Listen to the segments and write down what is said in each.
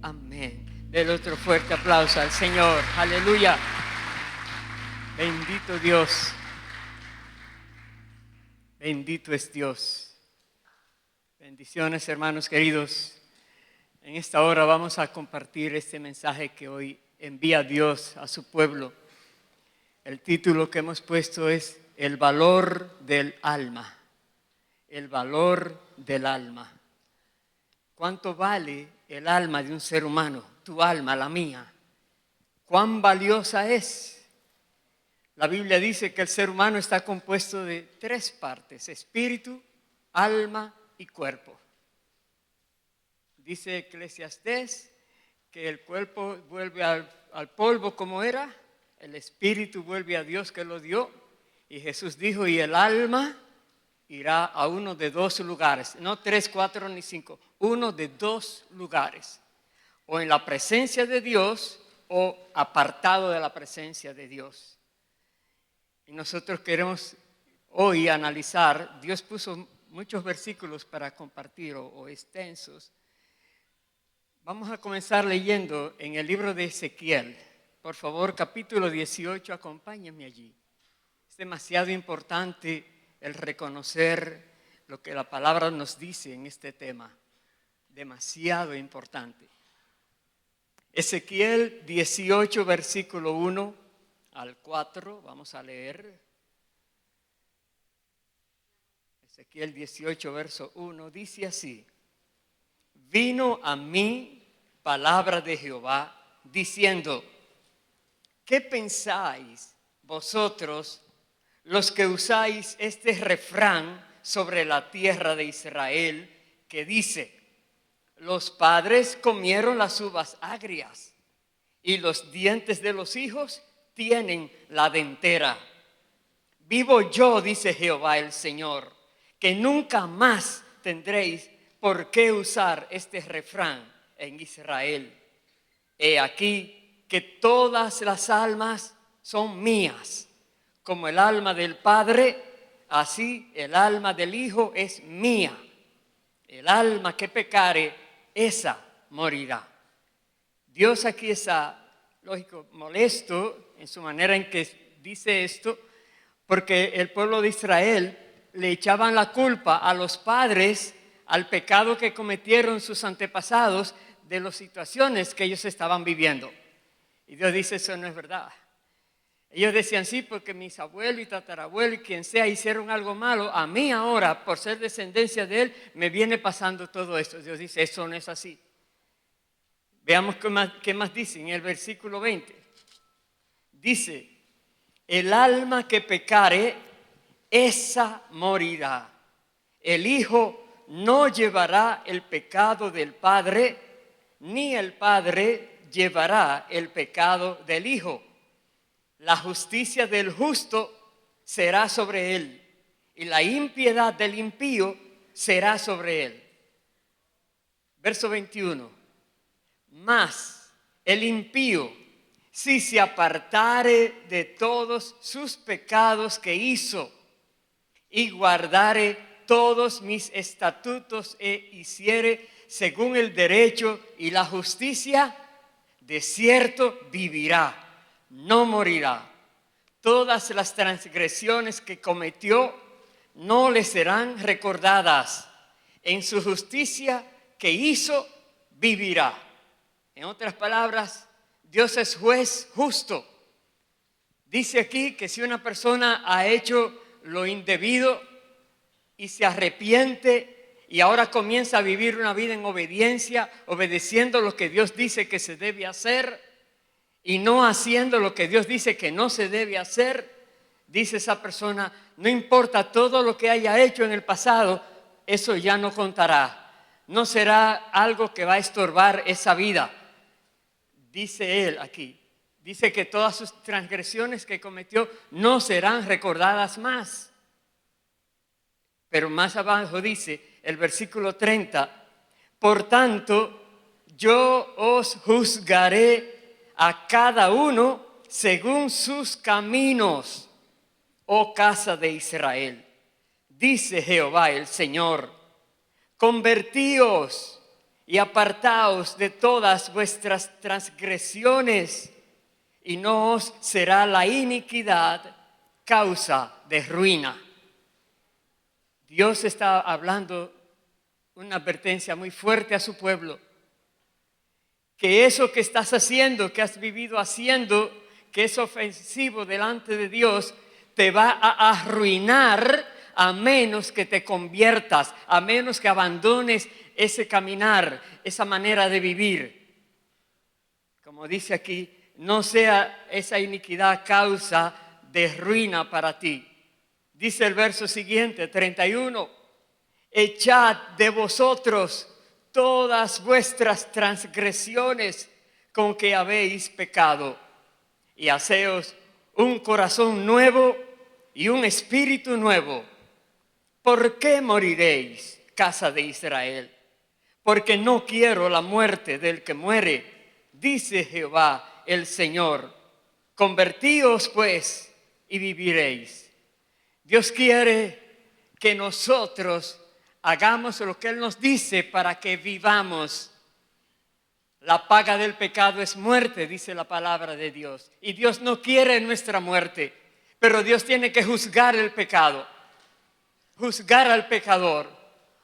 Amén. Del otro fuerte aplauso al Señor. Aleluya. Bendito Dios. Bendito es Dios. Bendiciones, hermanos queridos. En esta hora vamos a compartir este mensaje que hoy envía Dios a su pueblo. El título que hemos puesto es El valor del alma. El valor del alma. ¿Cuánto vale el alma de un ser humano? Tu alma, la mía. ¿Cuán valiosa es? La Biblia dice que el ser humano está compuesto de 3 partes: espíritu, alma y cuerpo. Dice Eclesiastés que el cuerpo vuelve al polvo como era, el espíritu vuelve a Dios que lo dio, y Jesús dijo, y el alma irá a uno de 2 lugares, no 3, 4 ni 5, uno de 2 lugares, o en la presencia de Dios o apartado de la presencia de Dios. Y nosotros queremos hoy analizar, Dios puso muchos versículos para compartir o extensos. Vamos a comenzar leyendo en el libro de Ezequiel. Por favor, capítulo 18, acompáñenme allí. Es demasiado importante el reconocer lo que la palabra nos dice en este tema. Demasiado importante. Ezequiel 18, versículo 1 al 4, vamos a leer. Ezequiel 18, verso 1, dice así. Vino a mí palabra de Jehová, diciendo, ¿qué pensáis vosotros los que usáis este refrán sobre la tierra de Israel, que dice, los padres comieron las uvas agrias y los dientes de los hijos tienen la dentera? Vivo yo, dice Jehová el Señor, que nunca más tendréis por qué usar este refrán en Israel. He aquí que todas las almas son mías, como el alma del Padre, así el alma del Hijo es mía. El alma que pecare, esa morirá. Dios aquí está, lógico, molesto en su manera en que dice esto, porque el pueblo de Israel le echaban la culpa a los padres al pecado que cometieron sus antepasados de las situaciones que ellos estaban viviendo. Y Dios dice, eso no es verdad. Ellos decían, sí, porque mis abuelos y tatarabuelos y quien sea hicieron algo malo, a mí ahora, por ser descendencia de él, me viene pasando todo esto. Dios dice, eso no es así. Veamos qué más dice en el versículo 20. Dice, el alma que pecare, esa morirá. El Hijo no llevará el pecado del Padre, ni el Padre llevará el pecado del Hijo. La justicia del justo será sobre él, y la impiedad del impío será sobre él. Verso 21. Mas el impío, si se apartare de todos sus pecados que hizo, y guardare todos mis estatutos e hiciere según el derecho y la justicia, de cierto vivirá, no morirá. Todas las transgresiones que cometió no le serán recordadas. En su justicia que hizo, vivirá. En otras palabras, Dios es juez justo. Dice aquí que si una persona ha hecho lo indebido y se arrepiente y ahora comienza a vivir una vida en obediencia, obedeciendo lo que Dios dice que se debe hacer y no haciendo lo que Dios dice que no se debe hacer, dice esa persona, no importa todo lo que haya hecho en el pasado, eso ya no contará, no será algo que va a estorbar esa vida. Dice él aquí, dice que todas sus transgresiones que cometió no serán recordadas más. Pero más abajo dice el versículo 30, por tanto, yo os juzgaré a cada uno según sus caminos, oh casa de Israel. Dice Jehová el Señor, convertíos y apartaos de todas vuestras transgresiones, y no os será la iniquidad causa de ruina. Dios está hablando una advertencia muy fuerte a su pueblo, que eso que estás haciendo, que has vivido haciendo, que es ofensivo delante de Dios, te va a arruinar a menos que te conviertas, a menos que abandones ese caminar, esa manera de vivir. Como dice aquí, no sea esa iniquidad causa de ruina para ti. Dice el verso siguiente, 31, echad de vosotros todas vuestras transgresiones con que habéis pecado, y haceos un corazón nuevo y un espíritu nuevo. ¿Por qué moriréis, casa de Israel? Porque no quiero la muerte del que muere, dice Jehová el Señor. Convertíos pues y viviréis. Dios quiere que nosotros hagamos lo que Él nos dice para que vivamos. La paga del pecado es muerte, dice la palabra de Dios. Y Dios no quiere nuestra muerte, pero Dios tiene que juzgar el pecado, juzgar al pecador,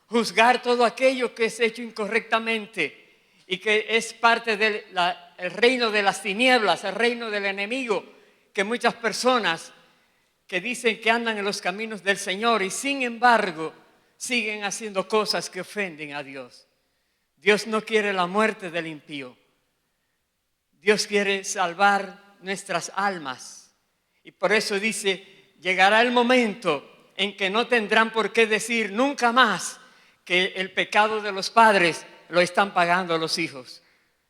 juzgar todo aquello que es hecho incorrectamente y que es parte del reino de las tinieblas, el reino del enemigo, que muchas personas que dicen que andan en los caminos del Señor y sin embargo siguen haciendo cosas que ofenden a Dios. Dios no quiere la muerte del impío. Dios quiere salvar nuestras almas. Y por eso dice, llegará el momento en que no tendrán por qué decir nunca más que el pecado de los padres lo están pagando los hijos.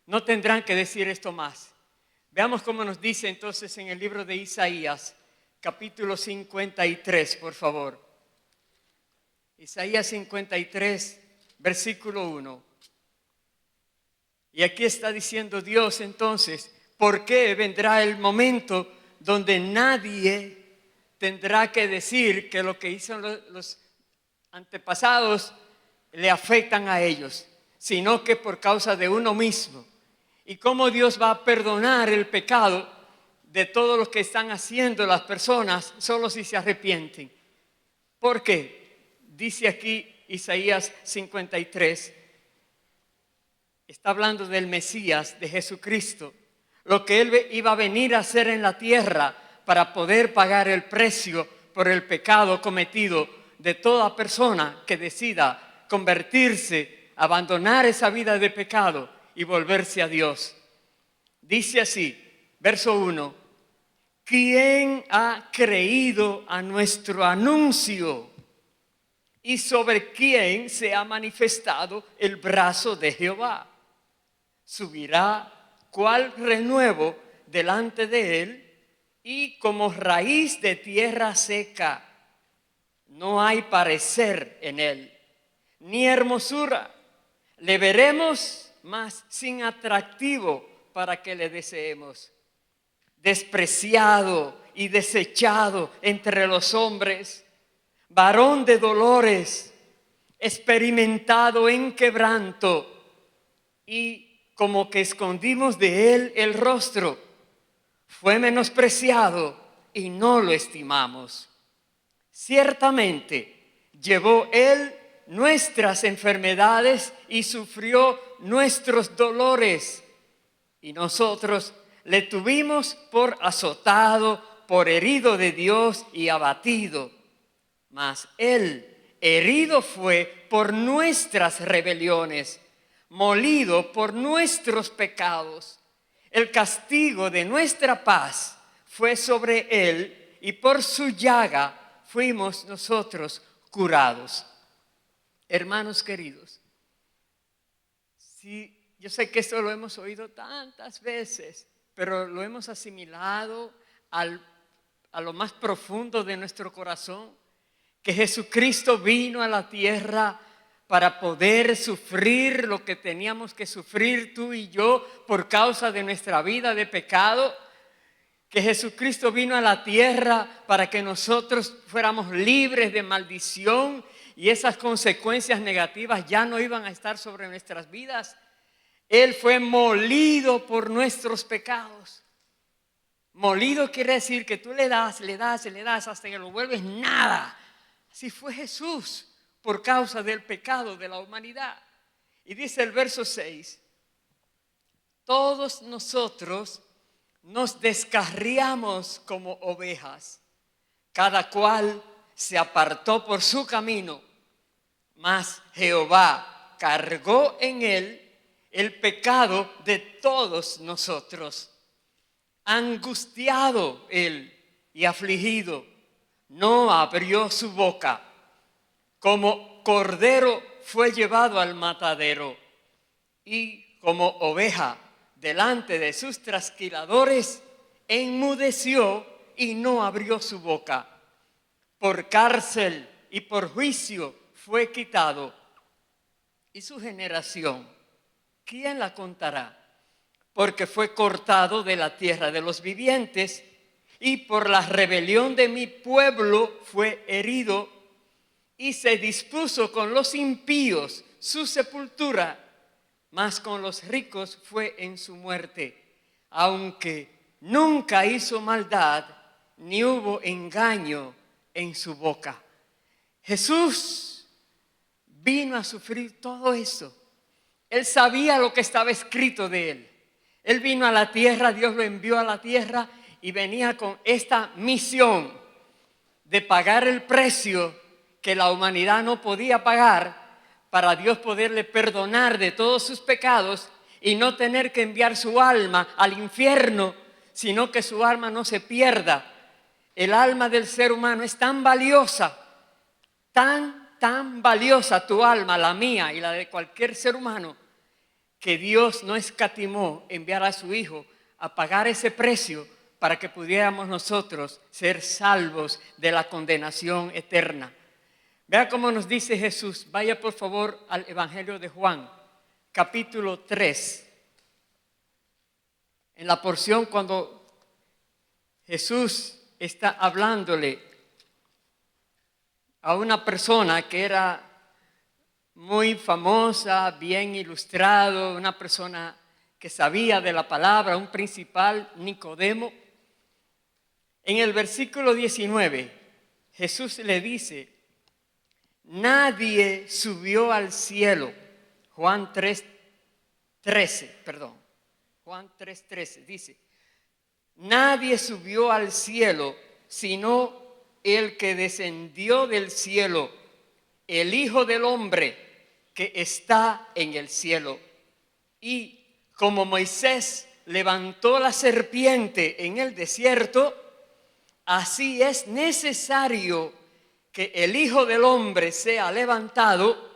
No tendrán que decir esto más. Veamos cómo nos dice entonces en el libro de Isaías, capítulo 53, por favor. Isaías 53, versículo 1. Y aquí está diciendo Dios entonces, ¿por qué vendrá el momento donde nadie tendrá que decir que lo que hizo los antepasados le afectan a ellos, sino que por causa de uno mismo? ¿Y cómo Dios va a perdonar el pecado de todo lo que están haciendo las personas solo si se arrepienten? ¿Por qué? Dice aquí Isaías 53, está hablando del Mesías, de Jesucristo, lo que Él iba a venir a hacer en la tierra para poder pagar el precio por el pecado cometido de toda persona que decida convertirse, abandonar esa vida de pecado y volverse a Dios. Dice así, verso 1, ¿quién ha creído a nuestro anuncio? ¿Y sobre quién se ha manifestado el brazo de Jehová? Subirá cual renuevo delante de él y como raíz de tierra seca. No hay parecer en él, ni hermosura. Le veremos, mas sin atractivo para que le deseemos. Despreciado y desechado entre los hombres, varón de dolores, experimentado en quebranto, y como que escondimos de él el rostro. Fue menospreciado y no lo estimamos. Ciertamente llevó él nuestras enfermedades y sufrió nuestros dolores. Y nosotros le tuvimos por azotado, por herido de Dios y abatido. Mas él herido fue por nuestras rebeliones, molido por nuestros pecados. El castigo de nuestra paz fue sobre él y por su llaga fuimos nosotros curados. Hermanos queridos, sí, yo sé que esto lo hemos oído tantas veces, pero lo hemos asimilado a lo más profundo de nuestro corazón, que Jesucristo vino a la tierra para poder sufrir lo que teníamos que sufrir tú y yo por causa de nuestra vida de pecado, que Jesucristo vino a la tierra para que nosotros fuéramos libres de maldición y esas consecuencias negativas ya no iban a estar sobre nuestras vidas. Él fue molido por nuestros pecados. Molido quiere decir que tú le das hasta que lo vuelves nada. Así fue Jesús por causa del pecado de la humanidad. Y dice el verso 6, todos nosotros nos descarriamos como ovejas, cada cual se apartó por su camino, mas Jehová cargó en él el pecado de todos nosotros. Angustiado él y afligido, no abrió su boca. Como cordero fue llevado al matadero, y como oveja delante de sus trasquiladores, enmudeció y no abrió su boca. Por cárcel y por juicio fue quitado. Y su generación, ¿quién la contará? Porque fue cortado de la tierra de los vivientes, y por la rebelión de mi pueblo fue herido, y se dispuso con los impíos su sepultura, mas con los ricos fue en su muerte, aunque nunca hizo maldad, ni hubo engaño en su boca. Jesús vino a sufrir todo eso. Él sabía lo que estaba escrito de él. Él vino a la tierra, Dios lo envió a la tierra y venía con esta misión de pagar el precio que la humanidad no podía pagar, para Dios poderle perdonar de todos sus pecados y no tener que enviar su alma al infierno, sino que su alma no se pierda. El alma del ser humano es tan valiosa, tan valiosa tu alma, la mía y la de cualquier ser humano, que Dios no escatimó enviar a su Hijo a pagar ese precio para que pudiéramos nosotros ser salvos de la condenación eterna. Vea cómo nos dice Jesús. Vaya por favor al Evangelio de Juan, capítulo 3. En la porción cuando Jesús está hablándole a una persona que era muy famosa, bien ilustrado, una persona que sabía de la palabra, un principal, Nicodemo. En el versículo 19, Jesús le dice: nadie subió al cielo. Juan 3:13 dice: nadie subió al cielo sino el que descendió del cielo, el Hijo del Hombre que está en el cielo. Y como Moisés levantó la serpiente en el desierto, así es necesario que el Hijo del Hombre sea levantado,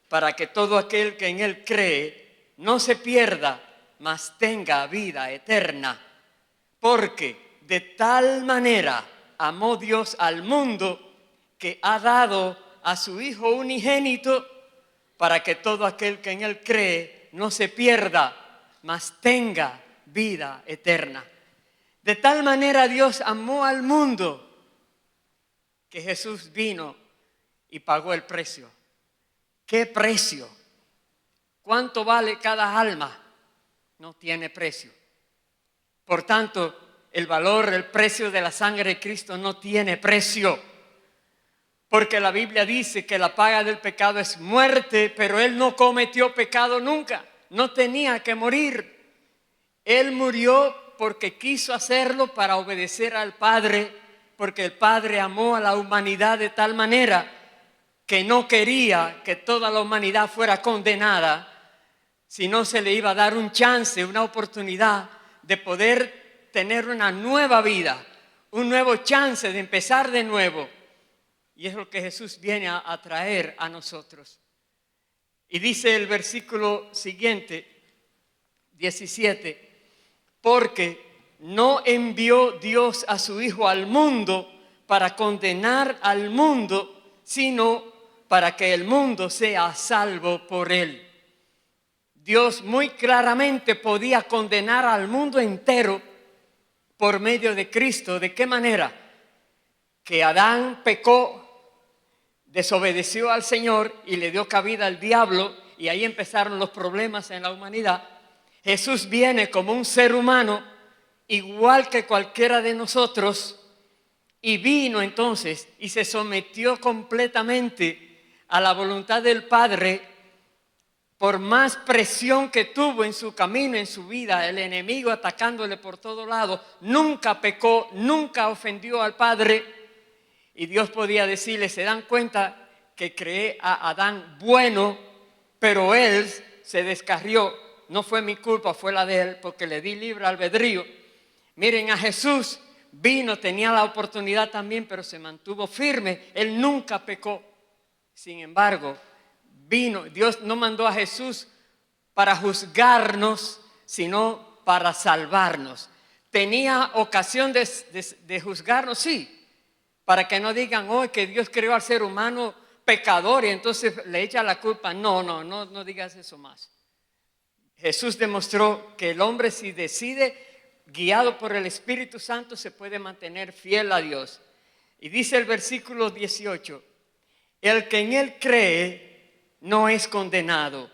para que todo aquel que en él cree no se pierda, mas tenga vida eterna. Porque de tal manera amó Dios al mundo, que ha dado a su Hijo unigénito, para que todo aquel que en él cree no se pierda, mas tenga vida eterna. De tal manera Dios amó al mundo, que Jesús vino y pagó el precio. ¿Qué precio? ¿Cuánto vale cada alma? No tiene precio. Por tanto, el valor, el precio de la sangre de Cristo no tiene precio. Porque la Biblia dice que la paga del pecado es muerte, pero Él no cometió pecado nunca. No tenía que morir. Él murió porque quiso hacerlo para obedecer al Padre, porque el Padre amó a la humanidad de tal manera que no quería que toda la humanidad fuera condenada, sino se le iba a dar un chance, una oportunidad de poder tener una nueva vida, un nuevo chance de empezar de nuevo. Y es lo que Jesús viene a traer a nosotros. Y dice el versículo siguiente, 17, porque no envió Dios a su Hijo al mundo para condenar al mundo, sino para que el mundo sea salvo por él. Dios muy claramente podía condenar al mundo entero por medio de Cristo. ¿De qué manera? Que Adán pecó, desobedeció al Señor y le dio cabida al diablo, y ahí empezaron los problemas en la humanidad. Jesús viene como un ser humano, igual que cualquiera de nosotros, y vino entonces y se sometió completamente a la voluntad del Padre. Por más presión que tuvo en su camino, en su vida, el enemigo atacándole por todo lado, nunca pecó, nunca ofendió al Padre. Y Dios podía decirle, se dan cuenta que creé a Adán bueno, pero él se descarrió. No fue mi culpa, fue la de él, porque le di libre albedrío. Miren, a Jesús vino, tenía la oportunidad también, pero se mantuvo firme. Él nunca pecó. Sin embargo, vino, Dios no mandó a Jesús para juzgarnos, sino para salvarnos. Tenía ocasión de juzgarnos, sí, para que no digan, oh, que Dios creó al ser humano pecador y entonces le echa la culpa. No digas eso más. Jesús demostró que el hombre, si decide, guiado por el Espíritu Santo, se puede mantener fiel a Dios. Y dice el versículo 18, el que en él cree no es condenado,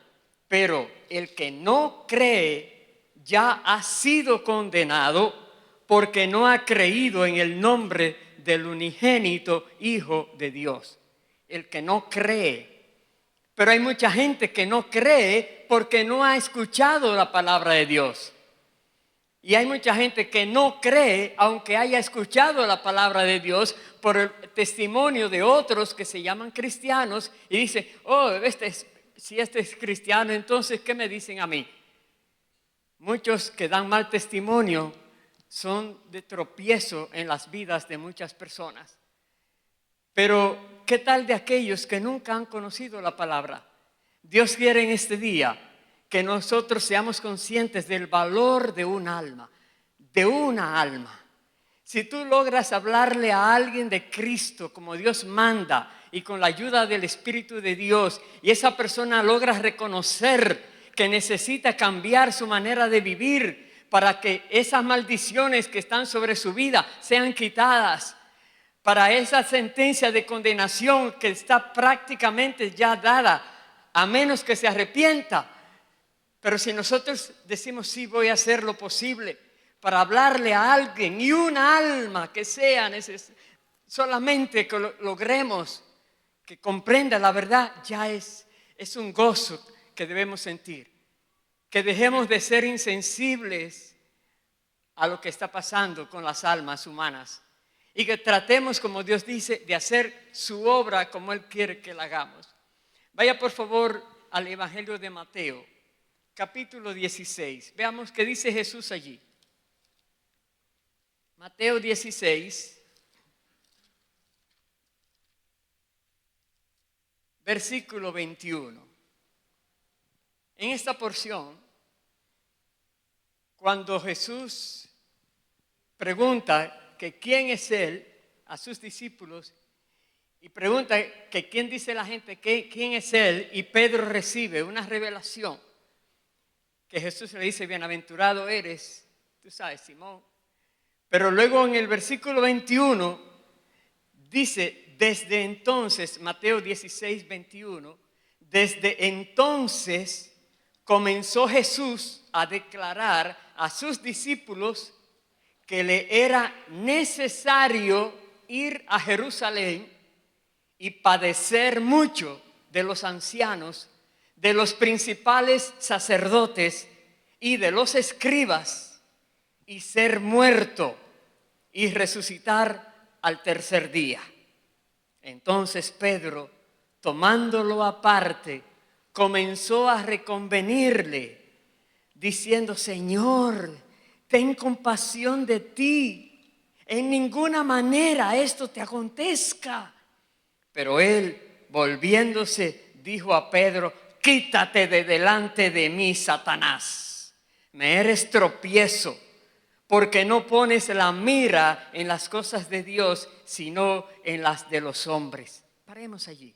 pero el que no cree ya ha sido condenado porque no ha creído en el nombre del unigénito Hijo de Dios. El que no cree. Pero hay mucha gente que no cree porque no ha escuchado la palabra de Dios. Y hay mucha gente que no cree aunque haya escuchado la palabra de Dios por el testimonio de otros que se llaman cristianos y dice, oh, si este es cristiano, entonces ¿qué me dicen a mí? Muchos que dan mal testimonio son de tropiezo en las vidas de muchas personas. Pero ¿qué tal de aquellos que nunca han conocido la palabra? Dios quiere en este día que nosotros seamos conscientes del valor de un alma, de una alma. Si tú logras hablarle a alguien de Cristo como Dios manda y con la ayuda del Espíritu de Dios, y esa persona logra reconocer que necesita cambiar su manera de vivir para que esas maldiciones que están sobre su vida sean quitadas, para esa sentencia de condenación que está prácticamente ya dada, a menos que se arrepienta. Pero si nosotros decimos, sí, voy a hacer lo posible para hablarle a alguien y una alma que sea solamente que logremos que comprenda la verdad, ya es un gozo que debemos sentir. Que dejemos de ser insensibles a lo que está pasando con las almas humanas y que tratemos, como Dios dice, de hacer su obra como Él quiere que la hagamos. Vaya por favor al Evangelio de Mateo, capítulo 16. Veamos qué dice Jesús allí. Mateo 16, versículo 21. En esta porción, cuando Jesús pregunta que quién es Él a sus discípulos y pregunta que quién dice la gente quién es Él, y Pedro recibe una revelación que Jesús le dice, bienaventurado eres, tú sabes, Simón. Pero luego en el versículo 21 dice, desde entonces, Mateo 16, 21, desde entonces comenzó Jesús a declarar a sus discípulos que le era necesario ir a Jerusalén y padecer mucho de los ancianos, de los principales sacerdotes y de los escribas, y ser muerto y resucitar al tercer día. Entonces Pedro, tomándolo aparte, comenzó a reconvenirle, diciendo, Señor, ten compasión de ti, en ninguna manera esto te acontezca. Pero él, volviéndose, dijo a Pedro, quítate de delante de mí, Satanás, me eres tropiezo, porque no pones la mira en las cosas de Dios, sino en las de los hombres. Paremos allí.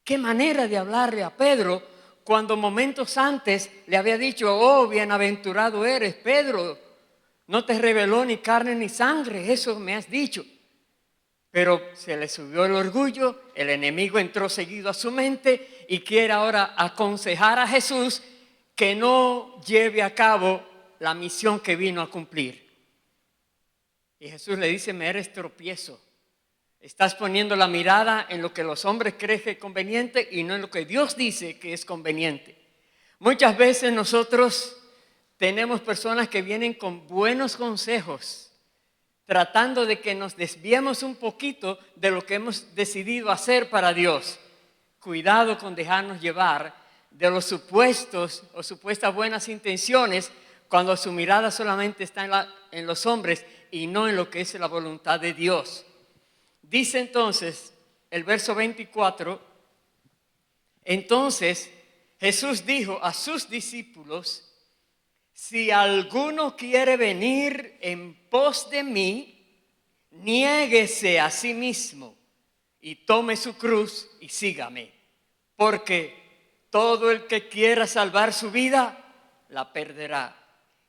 Qué manera de hablarle a Pedro cuando momentos antes le había dicho, oh, bienaventurado eres, Pedro, no te reveló ni carne ni sangre, eso me has dicho. Pero se le subió el orgullo, el enemigo entró seguido a su mente y quiere ahora aconsejar a Jesús que no lleve a cabo la misión que vino a cumplir. Y Jesús le dice: me eres tropiezo. Estás poniendo la mirada en lo que los hombres creen que es conveniente y no en lo que Dios dice que es conveniente. Muchas veces nosotros tenemos personas que vienen con buenos consejos, tratando de que nos desviemos un poquito de lo que hemos decidido hacer para Dios. Cuidado con dejarnos llevar de los supuestos o supuestas buenas intenciones cuando su mirada solamente está en los hombres y no en lo que es la voluntad de Dios. Dice entonces el verso 24: entonces Jesús dijo a sus discípulos: si alguno quiere venir en pos de mí, niéguese a sí mismo y tome su cruz y sígame. Porque todo el que quiera salvar su vida, la perderá.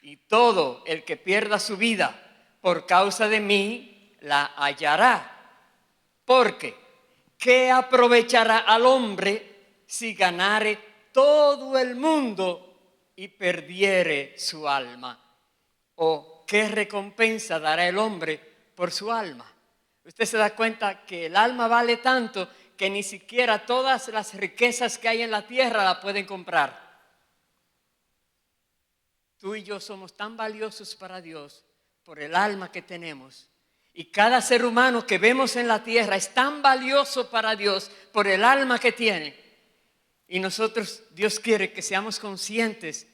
Y todo el que pierda su vida por causa de mí, la hallará. Porque, ¿qué aprovechará al hombre si ganare todo el mundo y perdiere su alma? ¿O qué recompensa dará el hombre por su alma? Usted se da cuenta que el alma vale tanto que ni siquiera todas las riquezas que hay en la tierra la pueden comprar. Tú y yo somos tan valiosos para Dios por el alma que tenemos. Y cada ser humano que vemos en la tierra es tan valioso para Dios por el alma que tiene. Y nosotros, Dios quiere que seamos conscientes,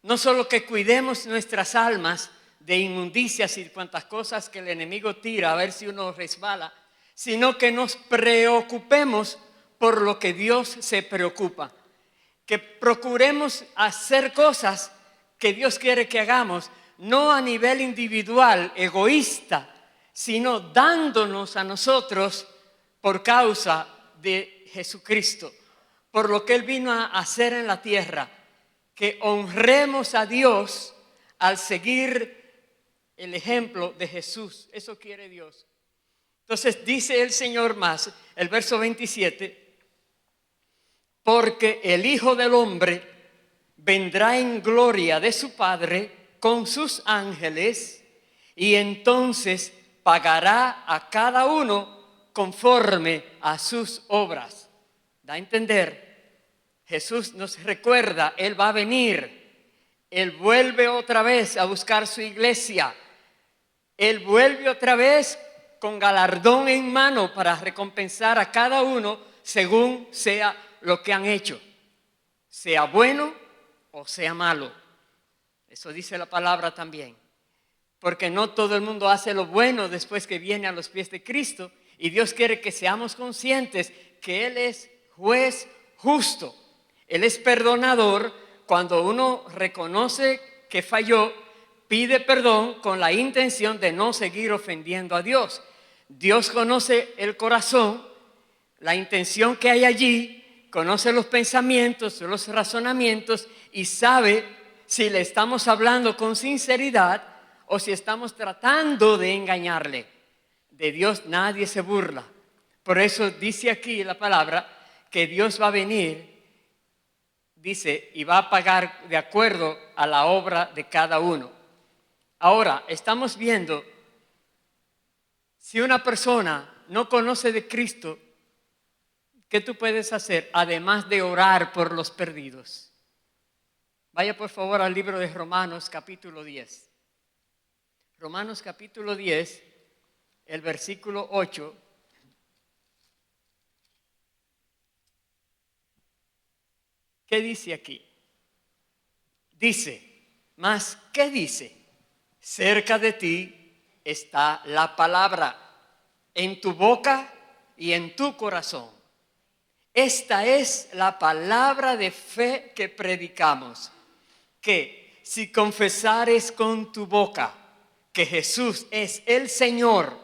no solo que cuidemos nuestras almas de inmundicias y cuantas cosas que el enemigo tira a ver si uno resbala, sino que nos preocupemos por lo que Dios se preocupa. Que procuremos hacer cosas que Dios quiere que hagamos, no a nivel individual, egoísta, sino dándonos a nosotros por causa de Jesucristo, por lo que Él vino a hacer en la tierra, que honremos a Dios al seguir el ejemplo de Jesús. Eso quiere Dios. Entonces dice el Señor más, el verso 27, porque el Hijo del Hombre vendrá en gloria de su Padre con sus ángeles y entonces pagará a cada uno conforme a sus obras. Da a entender, Jesús nos recuerda, Él va a venir, Él vuelve otra vez a buscar su iglesia, Él vuelve otra vez con galardón en mano para recompensar a cada uno según sea lo que han hecho, sea bueno o sea malo. Eso dice la palabra también. Porque no todo el mundo hace lo bueno después que viene a los pies de Cristo. Y Dios quiere que seamos conscientes que Él es juez justo. Él es perdonador cuando uno reconoce que falló, pide perdón con la intención de no seguir ofendiendo a Dios. Dios conoce el corazón, la intención que hay allí, conoce los pensamientos, los razonamientos y sabe si le estamos hablando con sinceridad o si estamos tratando de engañarle. De Dios nadie se burla. Por eso dice aquí la palabra que Dios va a venir, dice, y va a pagar de acuerdo a la obra de cada uno. Ahora, estamos viendo, si una persona no conoce de Cristo, ¿qué tú puedes hacer además de orar por los perdidos? Vaya por favor al libro de Romanos capítulo 10. Romanos capítulo 10, el versículo 8. ¿Qué dice aquí? Dice, ¿mas qué dice? Cerca de ti está la palabra, en tu boca y en tu corazón. Esta es la palabra de fe que predicamos, que si confesares con tu boca que Jesús es el Señor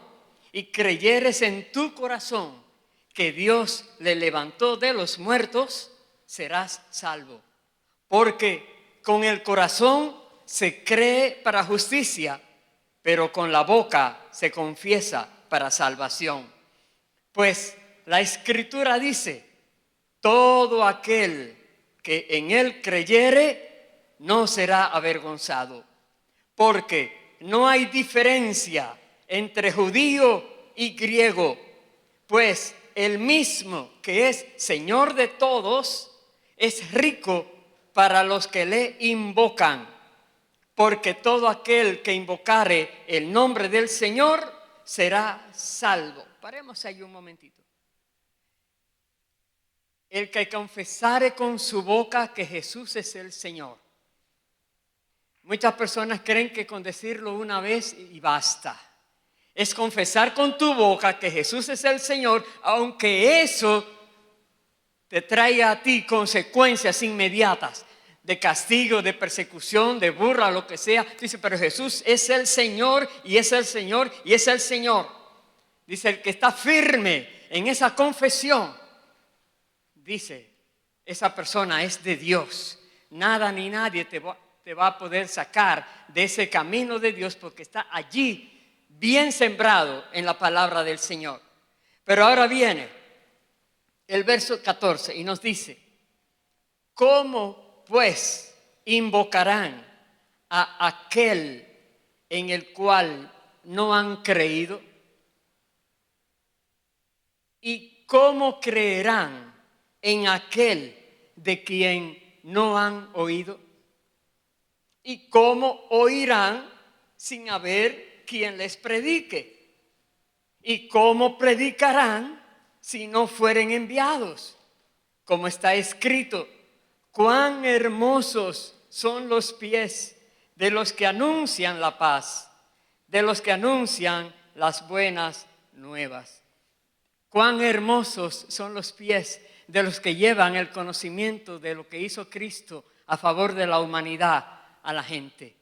y creyeres en tu corazón que Dios le levantó de los muertos, serás salvo. Porque con el corazón se cree para justicia, pero con la boca se confiesa para salvación. Pues la Escritura dice, todo aquel que en él creyere no será avergonzado, porque no hay diferencia entre judío y griego, pues el mismo que es Señor de todos es rico para los que le invocan, porque todo aquel que invocare el nombre del Señor será salvo. Paremos ahí un momentito. El que confesare con su boca que Jesús es el Señor. Muchas personas creen que con decirlo una vez y basta. Es confesar con tu boca que Jesús es el Señor, aunque eso te traiga a ti consecuencias inmediatas de castigo, de persecución, de burla, lo que sea. Dice, pero Jesús es el Señor y es el Señor y es el Señor. Dice, el que está firme en esa confesión, dice, esa persona es de Dios. Nada ni nadie te va a poder sacar de ese camino de Dios, porque está allí bien sembrado en la palabra del Señor. Pero ahora viene el verso 14 y nos dice, ¿cómo pues invocarán a aquel en el cual no han creído? ¿Y cómo creerán en aquel de quien no han oído? ¿Y cómo oirán sin haber quien les predique? ¿Y cómo predicarán si no fueren enviados? Como está escrito, cuán hermosos son los pies de los que anuncian la paz, de los que anuncian las buenas nuevas. Cuán hermosos son los pies de los que llevan el conocimiento de lo que hizo Cristo a favor de la humanidad a la gente.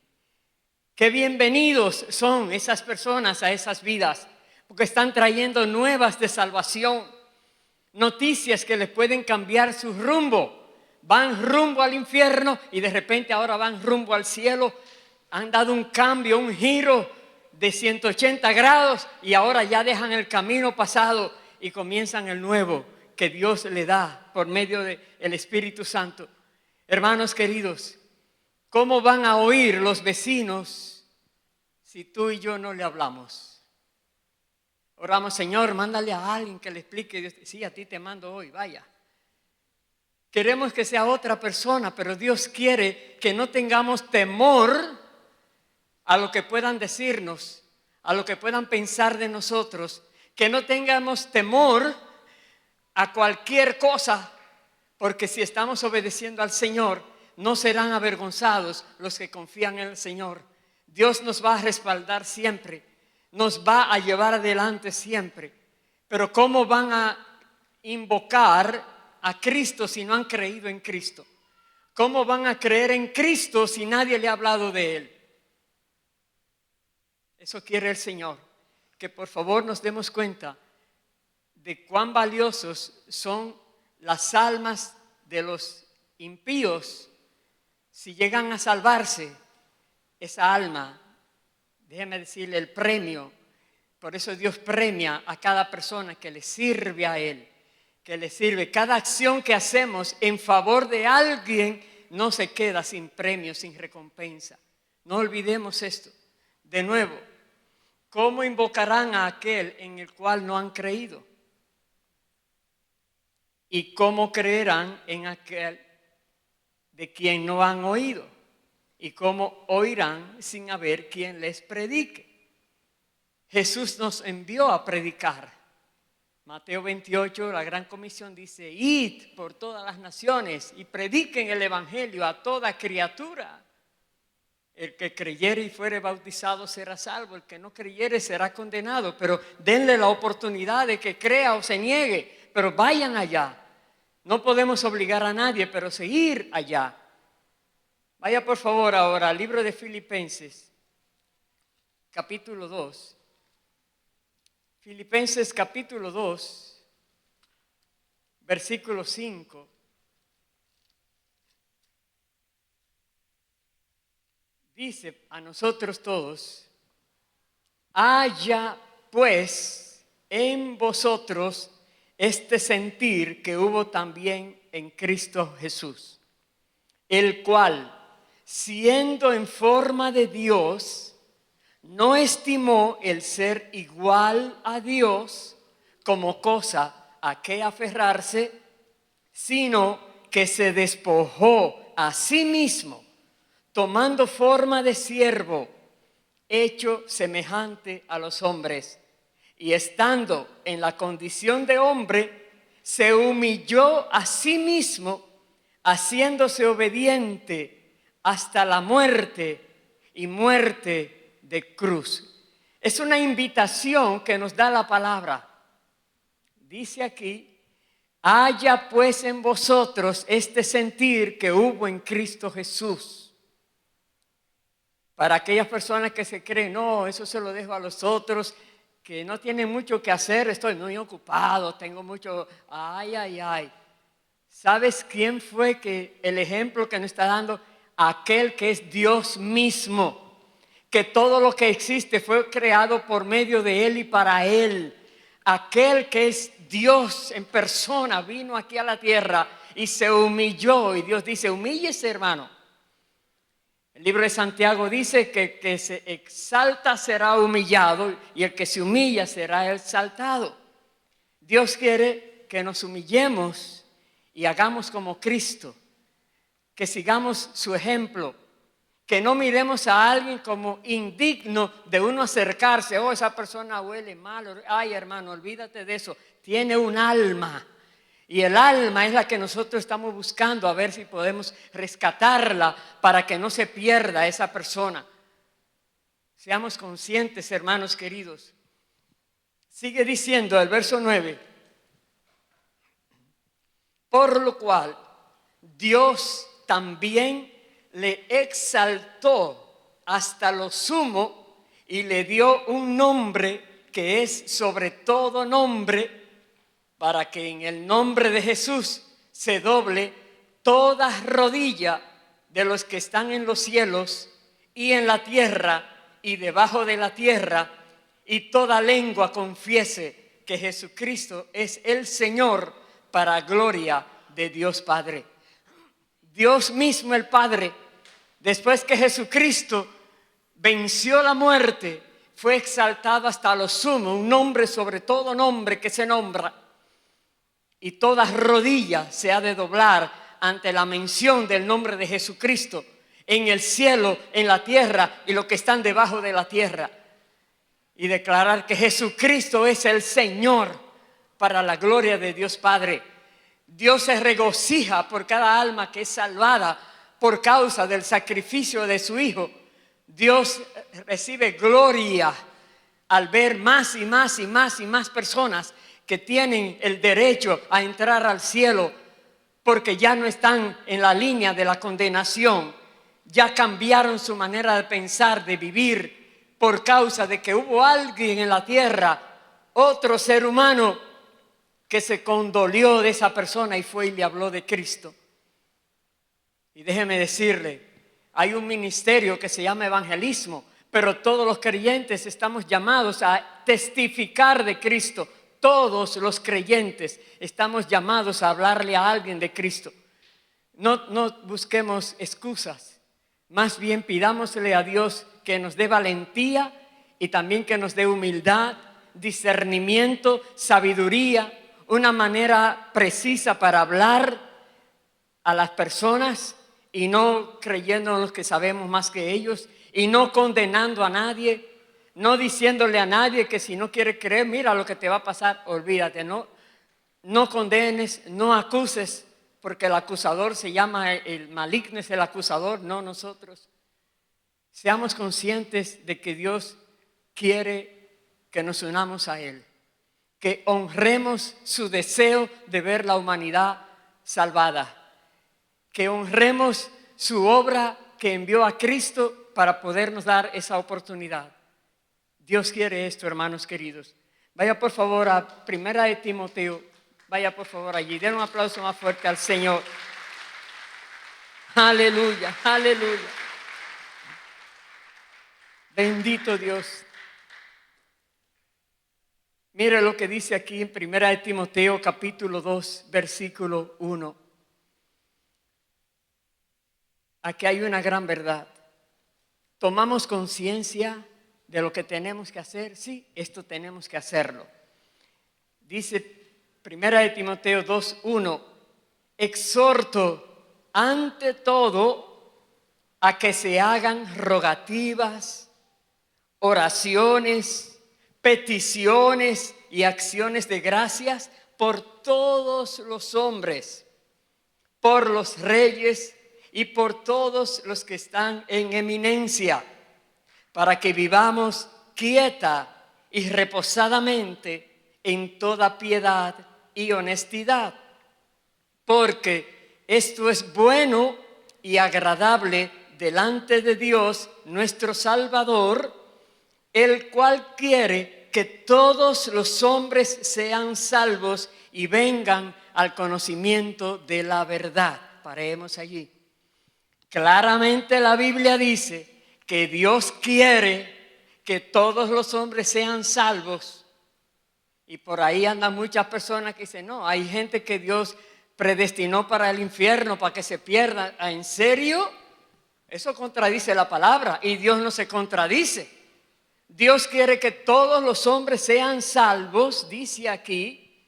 Qué bienvenidos son esas personas a esas vidas, porque están trayendo nuevas de salvación, noticias que les pueden cambiar su rumbo. Van rumbo al infierno y de repente ahora van rumbo al cielo. Han dado un cambio, un giro de 180 grados y ahora ya dejan el camino pasado y comienzan el nuevo que Dios le da por medio del Espíritu Santo. Hermanos queridos, ¿cómo van a oír los vecinos si tú y yo no le hablamos? Oramos, Señor, mándale a alguien que le explique. Dios, sí, a ti te mando hoy, vaya. Queremos que sea otra persona, pero Dios quiere que no tengamos temor a lo que puedan decirnos, a lo que puedan pensar de nosotros, que no tengamos temor a cualquier cosa, porque si estamos obedeciendo al Señor, no serán avergonzados los que confían en el Señor. Dios nos va a respaldar siempre, nos va a llevar adelante siempre. Pero ¿cómo van a invocar a Cristo si no han creído en Cristo? ¿Cómo van a creer en Cristo si nadie le ha hablado de Él? Eso quiere el Señor, que por favor nos demos cuenta de cuán valiosos son las almas de los impíos. Si llegan a salvarse, esa alma, déjeme decirle el premio. Por eso Dios premia a cada persona que le sirve a Él, que le sirve. Cada acción que hacemos en favor de alguien no se queda sin premio, sin recompensa. No olvidemos esto. De nuevo, ¿cómo invocarán a aquel en el cual no han creído? ¿Y cómo creerán en aquel de quien no han oído? ¿Y cómo oirán sin haber quien les predique? Jesús nos envió a predicar. Mateo 28, la gran comisión dice, id por todas las naciones y prediquen el evangelio a toda criatura. El que creyere y fuere bautizado será salvo, el que no creyere será condenado, pero denle la oportunidad de que crea o se niegue, pero vayan allá. No podemos obligar a nadie, pero seguir allá. Vaya por favor ahora al libro de Filipenses, capítulo 2. Filipenses capítulo 2, versículo 5. Dice a nosotros todos, haya pues en vosotros este sentir que hubo también en Cristo Jesús, el cual, siendo en forma de Dios, no estimó el ser igual a Dios como cosa a que aferrarse, sino que se despojó a sí mismo, tomando forma de siervo, hecho semejante a los hombres, y estando en la condición de hombre, se humilló a sí mismo, haciéndose obediente hasta la muerte y muerte de cruz. Es una invitación que nos da la palabra. Dice aquí: haya pues en vosotros este sentir que hubo en Cristo Jesús. Para aquellas personas que se creen, no, eso se lo dejo a los otros, que no tienen mucho que hacer, estoy muy ocupado, tengo mucho, ay. ¿Sabes quién fue el ejemplo que nos está dando? Aquel que es Dios mismo, que todo lo que existe fue creado por medio de Él y para Él. Aquel que es Dios en persona vino aquí a la tierra y se humilló, y Dios dice: humíllese, hermano. El libro de Santiago dice que se exalta será humillado, y el que se humilla será exaltado. Dios quiere que nos humillemos y hagamos como Cristo, que sigamos su ejemplo, que no miremos a alguien como indigno de uno acercarse. Oh, esa persona huele mal. Ay, hermano, olvídate de eso. Tiene un alma. Y el alma es la que nosotros estamos buscando, a ver si podemos rescatarla para que no se pierda esa persona. Seamos conscientes, hermanos queridos. Sigue diciendo el verso 9: por lo cual Dios también le exaltó hasta lo sumo y le dio un nombre que es sobre todo nombre, para que en el nombre de Jesús se doble toda rodilla de los que están en los cielos y en la tierra y debajo de la tierra, y toda lengua confiese que Jesucristo es el Señor, para gloria de Dios Padre. Dios mismo, el Padre, después que Jesucristo venció la muerte, fue exaltado hasta lo sumo, un nombre sobre todo nombre que se nombra. Y toda rodilla se ha de doblar ante la mención del nombre de Jesucristo, en el cielo, en la tierra y los que están debajo de la tierra. Y declarar que Jesucristo es el Señor, para la gloria de Dios Padre. Dios se regocija por cada alma que es salvada por causa del sacrificio de su Hijo. Dios recibe gloria al ver más y más y más y más personas que tienen el derecho a entrar al cielo, porque ya no están en la línea de la condenación, ya cambiaron su manera de pensar, de vivir, por causa de que hubo alguien en la tierra, otro ser humano, que se condolió de esa persona y fue y le habló de Cristo. Y déjeme decirle, hay un ministerio que se llama evangelismo, pero todos los creyentes estamos llamados a testificar de Cristo. Todos los creyentes estamos llamados a hablarle a alguien de Cristo. No busquemos excusas, más bien pidámosle a Dios que nos dé valentía y también que nos dé humildad, discernimiento, sabiduría, una manera precisa para hablar a las personas y no creyéndonos que sabemos más que ellos, y no condenando a nadie, no diciéndole a nadie que si no quiere creer, mira lo que te va a pasar. Olvídate, no condenes, no acuses, porque el acusador se llama, el maligno es el acusador, no nosotros. Seamos conscientes de que Dios quiere que nos unamos a Él, que honremos su deseo de ver la humanidad salvada, que honremos su obra que envió a Cristo para podernos dar esa oportunidad. Dios quiere esto, hermanos queridos. Vaya por favor a Primera de Timoteo, vaya por favor allí, den un aplauso más fuerte al Señor. Aleluya, aleluya. Bendito Dios. Mire lo que dice aquí en 1 de Timoteo capítulo 2, versículo 1. Aquí hay una gran verdad. ¿Tomamos conciencia de lo que tenemos que hacer? Sí, esto tenemos que hacerlo. Dice 1 de Timoteo 2, 1. Exhorto ante todo a que se hagan rogativas, oraciones, peticiones y acciones de gracias por todos los hombres, por los reyes y por todos los que están en eminencia, para que vivamos quieta y reposadamente en toda piedad y honestidad, porque esto es bueno y agradable delante de Dios nuestro Salvador, el cual quiere que todos los hombres sean salvos y vengan al conocimiento de la verdad. Paremos allí. Claramente la Biblia dice que Dios quiere que todos los hombres sean salvos. Y por ahí andan muchas personas que dicen, no, hay gente que Dios predestinó para el infierno, para que se pierda. ¿En serio? Eso contradice la palabra y Dios no se contradice. Dios quiere que todos los hombres sean salvos, dice aquí,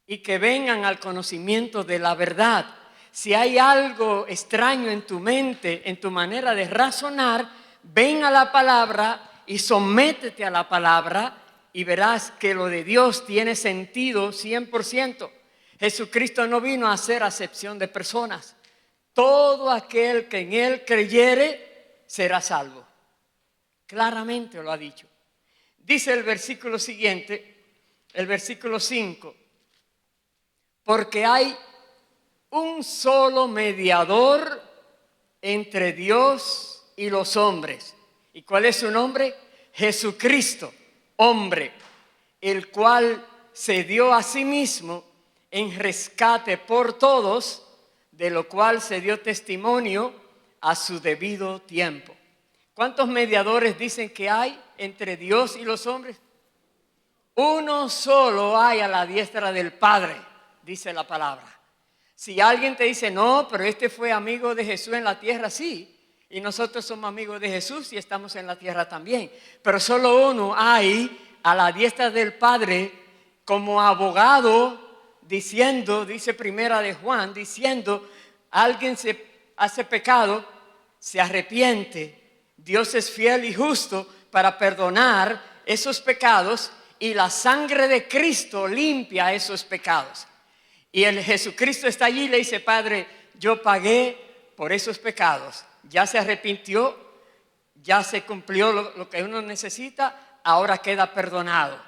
y que vengan al conocimiento de la verdad. Si hay algo extraño en tu mente, en tu manera de razonar, ven a la palabra y sométete a la palabra y verás que lo de Dios tiene sentido 100%. Jesucristo no vino a hacer acepción de personas. Todo aquel que en Él creyere será salvo. Claramente lo ha dicho. Dice el versículo siguiente, el versículo 5, porque hay un solo mediador entre Dios y los hombres. ¿Y cuál es su nombre? Jesucristo, hombre, el cual se dio a sí mismo en rescate por todos, de lo cual se dio testimonio a su debido tiempo. ¿Cuántos mediadores dicen que hay entre Dios y los hombres? Uno solo hay a la diestra del Padre, dice la palabra. Si alguien te dice, no, pero este fue amigo de Jesús en la tierra, sí. Y nosotros somos amigos de Jesús y estamos en la tierra también. Pero solo uno hay a la diestra del Padre como abogado diciendo, dice Primera de Juan, diciendo, alguien se hace pecado, se arrepiente. Dios es fiel y justo para perdonar esos pecados y la sangre de Cristo limpia esos pecados. Y el Jesucristo está allí y le dice, Padre, yo pagué por esos pecados. Ya se arrepintió, ya se cumplió lo que uno necesita, ahora queda perdonado.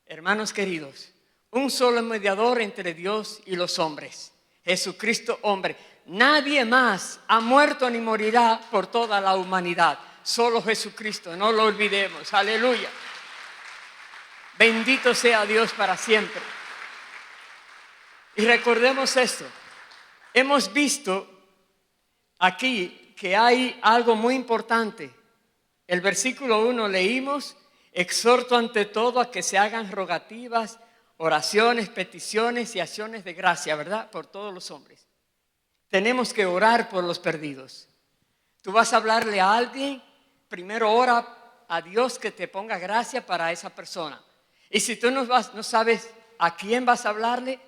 Hermanos queridos, un solo mediador entre Dios y los hombres, Jesucristo hombre. Nadie más ha muerto ni morirá por toda la humanidad. Solo Jesucristo, no lo olvidemos. Aleluya. Bendito sea Dios para siempre. Y recordemos esto. Hemos visto aquí que hay algo muy importante. El versículo 1 leímos, exhorto ante todo a que se hagan rogativas, oraciones, peticiones y acciones de gracia, ¿verdad? Por todos los hombres. Tenemos que orar por los perdidos. Tú vas a hablarle a alguien, primero ora a Dios que te ponga gracia para esa persona. Y si tú no sabes a quién vas a hablarle,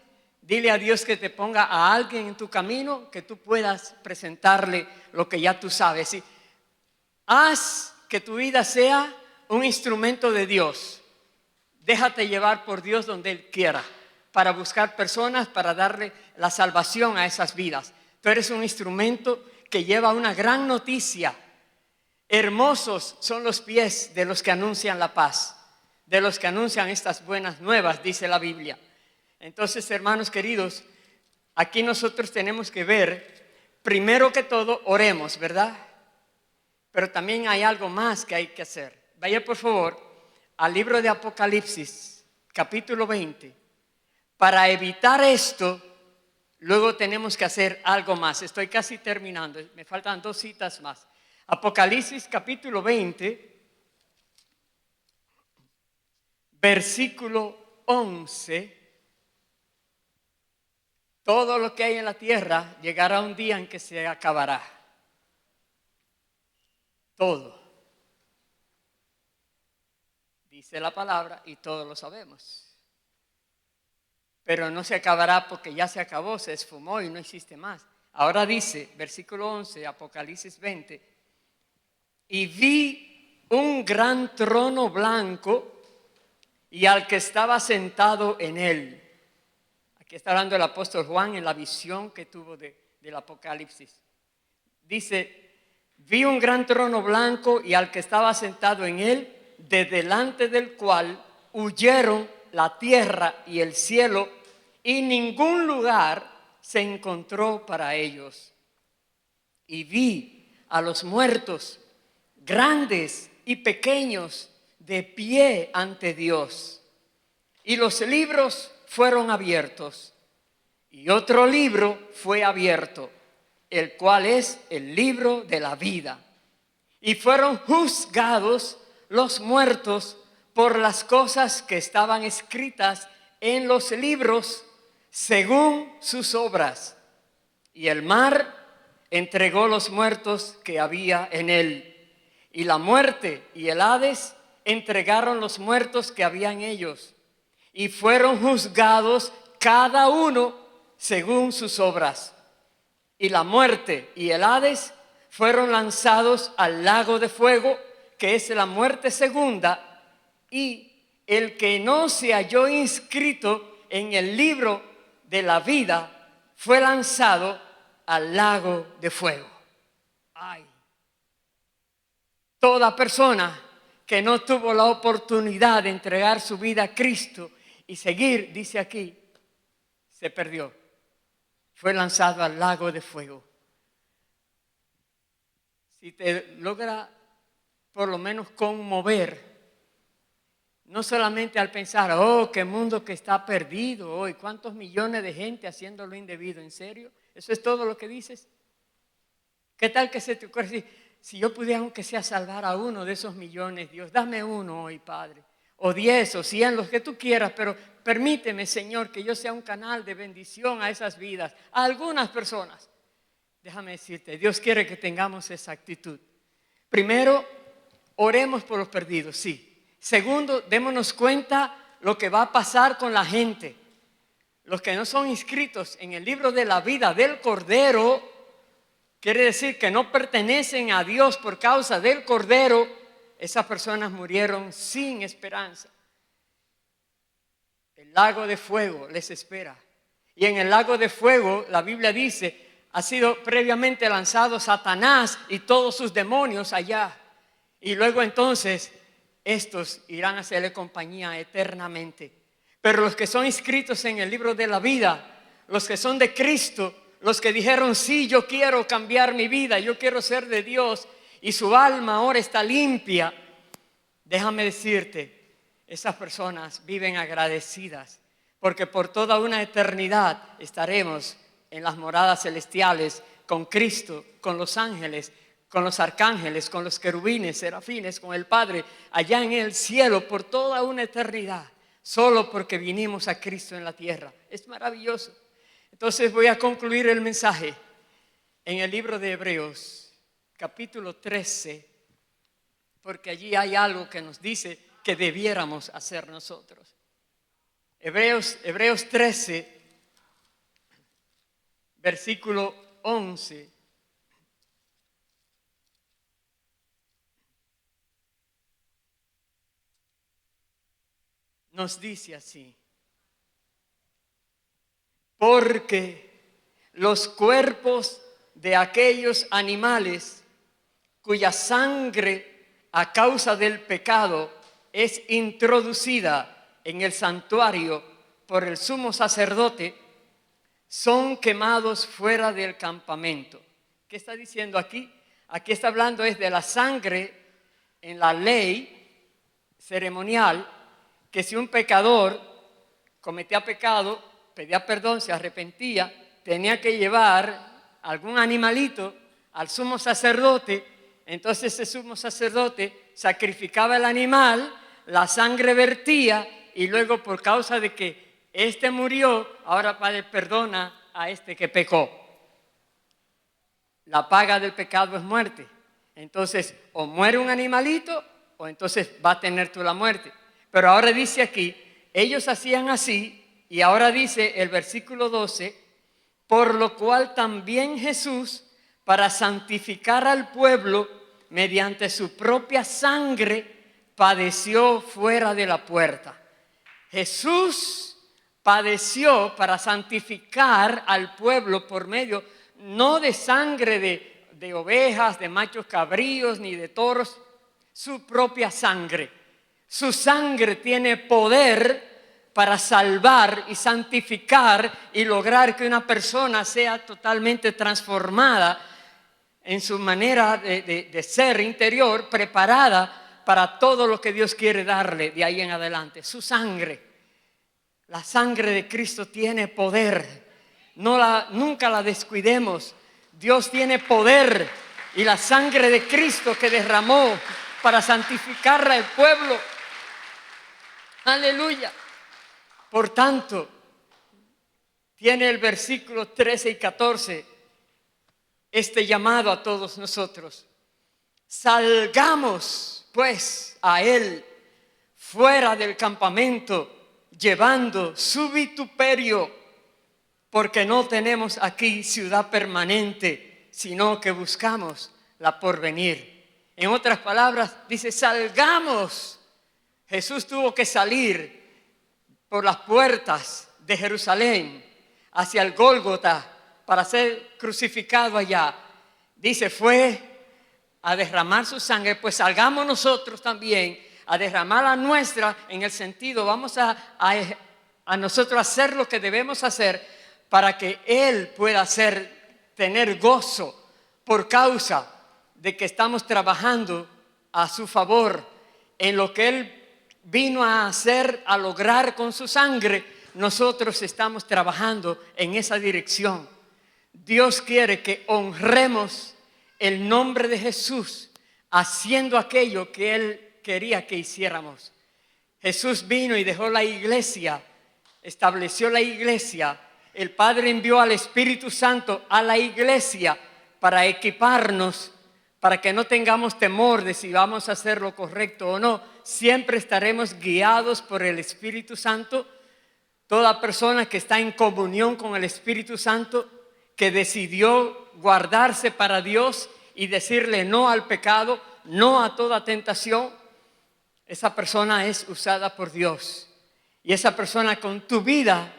dile a Dios que te ponga a alguien en tu camino que tú puedas presentarle lo que ya tú sabes. ¿Sí? Haz que tu vida sea un instrumento de Dios. Déjate llevar por Dios donde Él quiera para buscar personas, para darle la salvación a esas vidas. Tú eres un instrumento que lleva una gran noticia. Hermosos son los pies de los que anuncian la paz, de los que anuncian estas buenas nuevas, dice la Biblia. Entonces, hermanos queridos, aquí nosotros tenemos que ver, primero que todo, oremos, ¿verdad? Pero también hay algo más que hay que hacer. Vaya por favor al libro de Apocalipsis, capítulo 20. Para evitar esto, luego tenemos que hacer algo más. Estoy casi terminando, me faltan 2 citas más. Apocalipsis capítulo 20, versículo 11. Todo lo que hay en la tierra llegará un día en que se acabará. Todo. Dice la palabra y todos lo sabemos. Pero no se acabará porque ya se acabó, se esfumó y no existe más. Ahora dice, versículo 11, Apocalipsis 20, y vi un gran trono blanco y al que estaba sentado en él. Aquí está hablando el apóstol Juan en la visión que tuvo del Apocalipsis. Dice, vi un gran trono blanco y al que estaba sentado en él, de delante del cual huyeron la tierra y el cielo, y ningún lugar se encontró para ellos. Y vi a los muertos, grandes y pequeños, de pie ante Dios. Y los libros fueron abiertos. Y otro libro fue abierto, el cual es el libro de la vida. Y fueron juzgados los muertos por las cosas que estaban escritas en los libros según sus obras. Y el mar entregó los muertos que había en él. Y la muerte y el Hades entregaron los muertos que había en ellos. Y fueron juzgados cada uno según sus obras. Y la muerte y el Hades fueron lanzados al lago de fuego, que es la muerte segunda, y el que no se halló inscrito en el libro de la vida fue lanzado al lago de fuego. Ay. Toda persona que no tuvo la oportunidad de entregar su vida a Cristo y seguir, dice aquí, se perdió. Fue lanzado al lago de fuego. Si te logra por lo menos conmover, no solamente al pensar, oh, qué mundo que está perdido hoy, cuántos millones de gente haciendo lo indebido, ¿en serio? ¿Eso es todo lo que dices? ¿Qué tal que se te ocurre decir, si yo pudiera aunque sea salvar a uno de esos millones, Dios, dame uno hoy, Padre, o 10 o 100, los que tú quieras, pero permíteme, Señor, que yo sea un canal de bendición a esas vidas, a algunas personas. Déjame decirte, Dios quiere que tengamos esa actitud. Primero, oremos por los perdidos, sí. Segundo, démonos cuenta lo que va a pasar con la gente. Los que no son inscritos en el libro de la vida del Cordero, quiere decir que no pertenecen a Dios por causa del Cordero, esas personas murieron sin esperanza. El lago de fuego les espera. Y en el lago de fuego, la Biblia dice, ha sido previamente lanzado Satanás y todos sus demonios allá. Y luego entonces estos irán a hacerle compañía eternamente. Pero los que son inscritos en el libro de la vida, los que son de Cristo, los que dijeron, sí, yo quiero cambiar mi vida, yo quiero ser de Dios, y su alma ahora está limpia, déjame decirte, esas personas viven agradecidas, porque por toda una eternidad estaremos en las moradas celestiales con Cristo, con los ángeles, con los arcángeles, con los querubines, serafines, con el Padre, allá en el cielo por toda una eternidad, solo porque vinimos a Cristo en la tierra. Es maravilloso. Entonces voy a concluir el mensaje en el libro de Hebreos, capítulo 13, porque allí hay algo que nos dice que debiéramos hacer nosotros. Hebreos 13, versículo 11. Nos dice así: porque los cuerpos de aquellos animales cuya sangre a causa del pecado es introducida en el santuario por el sumo sacerdote, son quemados fuera del campamento. ¿Qué está diciendo aquí? Aquí está hablando es de la sangre en la ley ceremonial, que si un pecador cometía pecado, pedía perdón, se arrepentía, tenía que llevar algún animalito al sumo sacerdote. Entonces ese sumo sacerdote sacrificaba el animal, la sangre vertía y luego por causa de que este murió, ahora Padre perdona a este que pecó. La paga del pecado es muerte. Entonces, o muere un animalito o entonces va a tener tú la muerte. Pero ahora dice aquí, ellos hacían así y ahora dice el versículo 12, por lo cual también Jesús, para santificar al pueblo mediante su propia sangre, padeció fuera de la puerta. Jesús padeció para santificar al pueblo por medio, no de sangre de ovejas, de machos cabríos, ni de toros, su propia sangre. Su sangre tiene poder para salvar y santificar y lograr que una persona sea totalmente transformada en su manera de ser interior, preparada para todo lo que Dios quiere darle de ahí en adelante. Su sangre, la sangre de Cristo tiene poder. Nunca la descuidemos. Dios tiene poder y la sangre de Cristo que derramó para santificar al pueblo. Aleluya. Por tanto, tiene el versículo 13 y 14 este llamado a todos nosotros. Salgamos pues a Él fuera del campamento, llevando su vituperio, porque no tenemos aquí ciudad permanente, sino que buscamos la porvenir. En otras palabras, dice, salgamos. Jesús tuvo que salir por las puertas de Jerusalén hacia el Gólgota para ser crucificado allá. Dice, fue a derramar su sangre, pues salgamos nosotros también a derramar la nuestra, en el sentido, vamos a nosotros hacer lo que debemos hacer para que Él pueda tener gozo por causa de que estamos trabajando a su favor en lo que Él vino a hacer, a lograr con su sangre. Nosotros estamos trabajando en esa dirección. Dios quiere que honremos el nombre de Jesús haciendo aquello que Él quería que hiciéramos. Jesús vino y dejó la iglesia, estableció la iglesia. El Padre envió al Espíritu Santo a la iglesia para equiparnos, para que no tengamos temor de si vamos a hacer lo correcto o no. Siempre estaremos guiados por el Espíritu Santo. Toda persona que está en comunión con el Espíritu Santo, que decidió guardarse para Dios y decirle no al pecado, no a toda tentación, esa persona es usada por Dios. Y esa persona, con tu vida,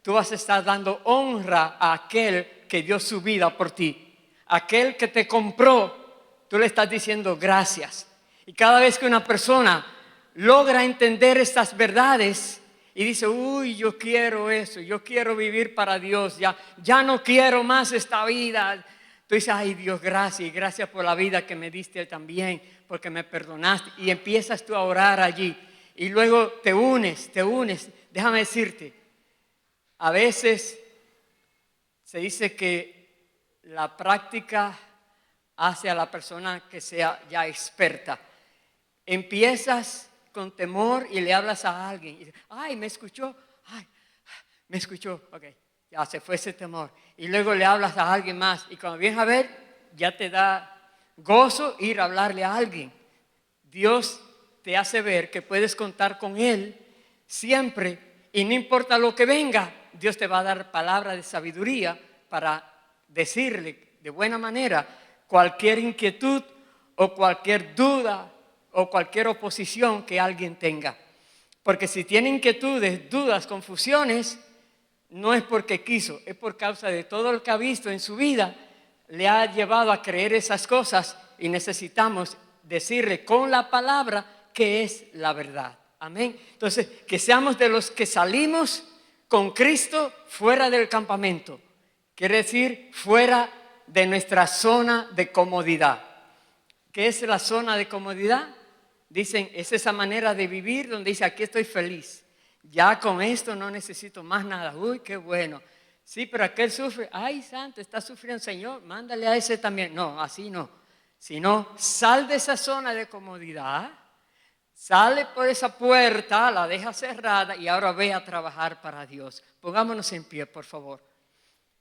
tú vas a estar dando honra a aquel que dio su vida por ti. Aquel que te compró, tú le estás diciendo gracias. Y cada vez que una persona logra entender estas verdades y dice, uy, yo quiero eso, yo quiero vivir para Dios, ya no quiero más esta vida. Tú dices, ay Dios, gracias, y gracias por la vida que me diste también, porque me perdonaste. Y empiezas tú a orar allí. Y luego te unes. Déjame decirte, a veces se dice que la práctica hace a la persona que sea ya experta. Empiezas con temor y le hablas a alguien. Y dices, ay, me escuchó, ok, ya se fue ese temor. Y luego le hablas a alguien más. Y cuando vienes a ver, ya te da gozo ir a hablarle a alguien. Dios te hace ver que puedes contar con Él siempre. Y no importa lo que venga, Dios te va a dar palabra de sabiduría para decirle de buena manera cualquier inquietud o cualquier duda o cualquier oposición que alguien tenga. Porque si tiene inquietudes, dudas, confusiones, no es porque quiso, es por causa de todo lo que ha visto en su vida, le ha llevado a creer esas cosas y necesitamos decirle con la palabra que es la verdad. Amén. Entonces, que seamos de los que salimos con Cristo fuera del campamento. Quiere decir, fuera de nuestra zona de comodidad. ¿Qué es la zona de comodidad? Dicen, es esa manera de vivir donde dice, aquí estoy feliz. Ya con esto no necesito más nada. Uy, qué bueno. Sí, pero aquel sufre. Ay, santo, está sufriendo, Señor, mándale a ese también. No, así no. Sino, sal de esa zona de comodidad. Sale por esa puerta, la deja cerrada y ahora ve a trabajar para Dios. Pongámonos en pie, por favor.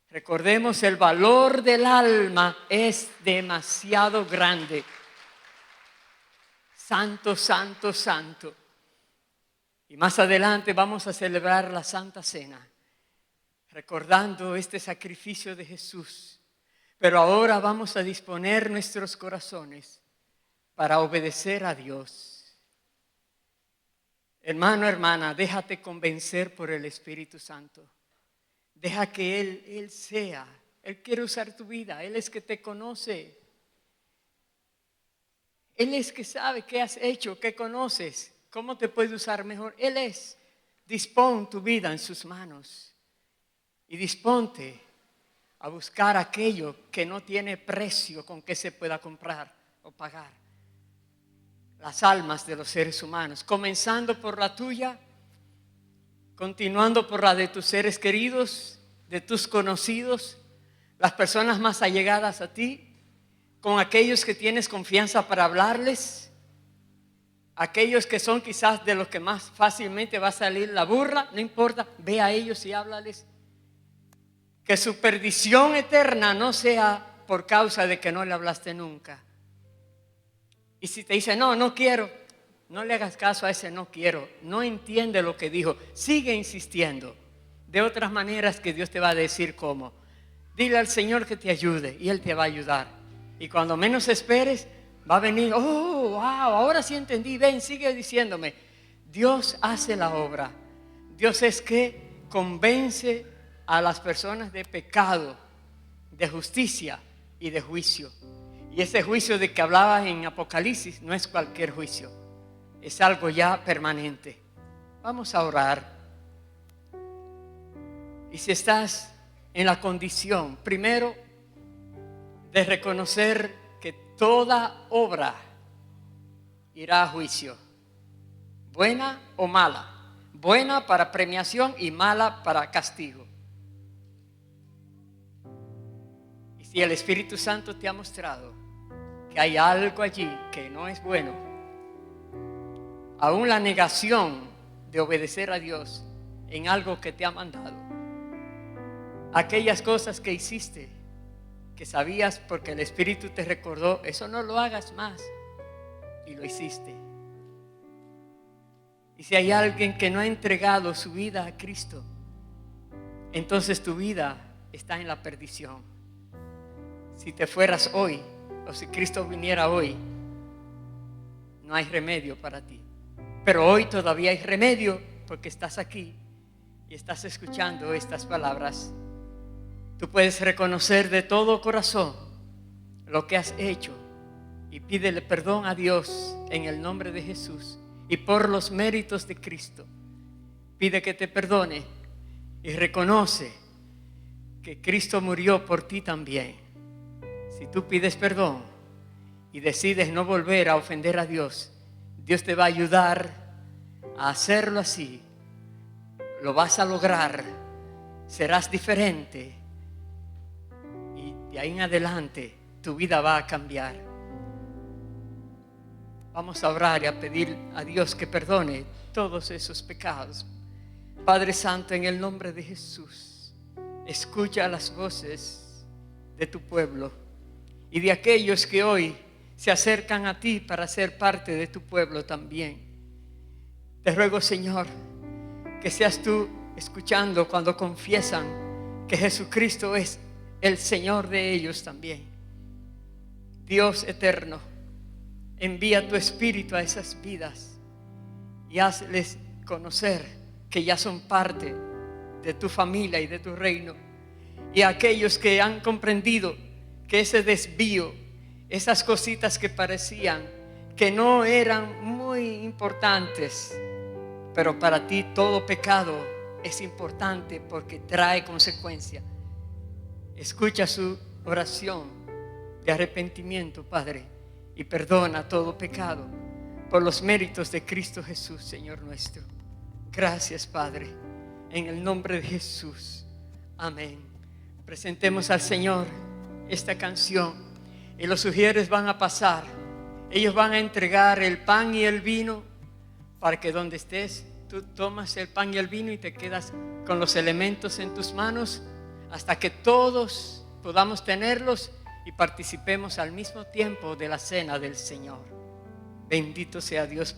Recordemos, el valor del alma es demasiado grande. Santo, santo, santo. Y más adelante vamos a celebrar la Santa Cena, recordando este sacrificio de Jesús. Pero ahora vamos a disponer nuestros corazones para obedecer a Dios. Hermano, hermana, déjate convencer por el Espíritu Santo. Deja que Él sea. Él quiere usar tu vida. Él es que te conoce. Él es que sabe qué has hecho, qué conoces, cómo te puede usar mejor. Él es. Dispón tu vida en sus manos y disponte a buscar aquello que no tiene precio con que se pueda comprar o pagar. Las almas de los seres humanos, comenzando por la tuya, continuando por la de tus seres queridos, de tus conocidos, las personas más allegadas a ti, con aquellos que tienes confianza para hablarles, aquellos que son quizás de los que más fácilmente va a salir la burla, no importa, ve a ellos y háblales. Que su perdición eterna no sea por causa de que no le hablaste nunca. Y si te dice, no quiero, no le hagas caso a ese no quiero, no entiende lo que dijo, sigue insistiendo. De otras maneras que Dios te va a decir cómo. Dile al Señor que te ayude y Él te va a ayudar. Y cuando menos esperes, va a venir, oh, wow, ahora sí entendí, ven, sigue diciéndome. Dios hace la obra. Dios es que convence a las personas de pecado, de justicia y de juicio. Y ese juicio de que hablaba en Apocalipsis no es cualquier juicio, es algo ya permanente. Vamos a orar. Y si estás en la condición, primero, de reconocer que toda obra irá a juicio, buena o mala, buena para premiación y mala para castigo. Y si el Espíritu Santo te ha mostrado que hay algo allí que no es bueno, aún la negación de obedecer a Dios en algo que te ha mandado, aquellas cosas que hiciste, que sabías porque el Espíritu te recordó, eso no lo hagas más, y lo hiciste. Y si hay alguien que no ha entregado su vida a Cristo, entonces tu vida está en la perdición. Si te fueras hoy, o si Cristo viniera hoy, no hay remedio para ti. Pero hoy todavía hay remedio porque estás aquí y estás escuchando estas palabras. Tú puedes reconocer de todo corazón lo que has hecho y pídele perdón a Dios en el nombre de Jesús y por los méritos de Cristo. Pide que te perdone y reconoce que Cristo murió por ti también. Si tú pides perdón y decides no volver a ofender a Dios, Dios te va a ayudar a hacerlo así. Lo vas a lograr, serás diferente y de ahí en adelante tu vida va a cambiar. Vamos a orar y a pedir a Dios que perdone todos esos pecados. Padre Santo, en el nombre de Jesús, escucha las voces de tu pueblo y de aquellos que hoy se acercan a ti para ser parte de tu pueblo también. Te ruego, Señor, que seas tú escuchando cuando confiesan que Jesucristo es el Señor de ellos también. Dios eterno, envía tu Espíritu a esas vidas y hazles conocer que ya son parte de tu familia y de tu reino. Y a aquellos que han comprendido que ese desvío, esas cositas que parecían que no eran muy importantes, pero para ti todo pecado es importante porque trae consecuencia. Escucha su oración de arrepentimiento, Padre, y perdona todo pecado por los méritos de Cristo Jesús, Señor nuestro. Gracias, Padre, en el nombre de Jesús. Amén. Presentemos al Señor esta canción y los sugieres van a pasar. Ellos van a entregar el pan y el vino para que donde estés, tú tomas el pan y el vino y te quedas con los elementos en tus manos hasta que todos podamos tenerlos y participemos al mismo tiempo de la cena del Señor. Bendito sea Dios.